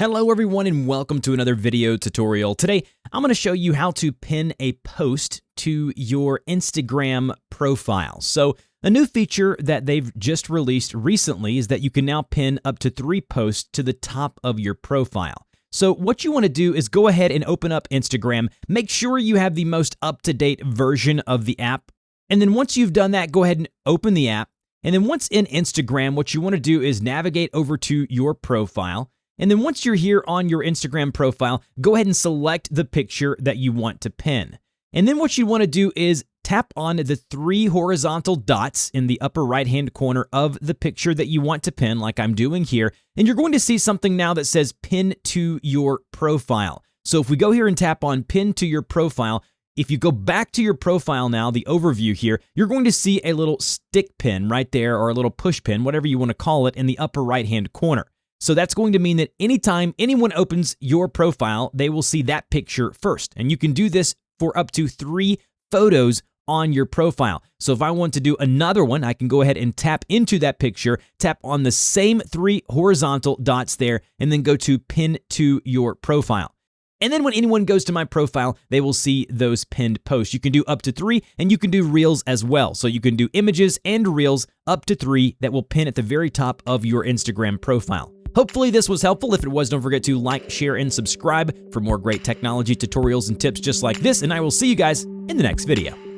Hello everyone and welcome to another video tutorial. Today I'm going to show you how to pin a post to your Instagram profile. So a new feature that they've just released recently is that you can now pin up to 3 posts to the top of your profile. So what you want to do is go ahead and open up Instagram, make sure you have the most up-to-date version of the app, and then once you've done that, go ahead and open the app. And then once in Instagram, what you want to do is navigate over to your profile. And then once you're here on your Instagram profile, go ahead and select the picture that you want to pin. And then what you want to do is tap on the 3 horizontal dots in the upper right-hand corner of the picture that you want to pin, like I'm doing here. And you're going to see something now that says pin to your profile. So if we go here and tap on pin to your profile, if you go back to your profile now, the overview here, you're going to see a little stick pin right there, or a little push pin, whatever you want to call it, in the upper right-hand corner. So that's going to mean that anytime anyone opens your profile, they will see that picture first. And you can do this for up to 3 photos on your profile. So if I want to do another one, I can go ahead and tap into that picture, tap on the same 3 horizontal dots there, and then go to pin to your profile. And then when anyone goes to my profile, they will see those pinned posts. You can do up to 3, and you can do reels as well. So you can do images and reels up to 3 that will pin at the very top of your Instagram profile. Hopefully this was helpful. If it was, don't forget to like, share, and subscribe for more great technology tutorials and tips just like this, and I will see you guys in the next video.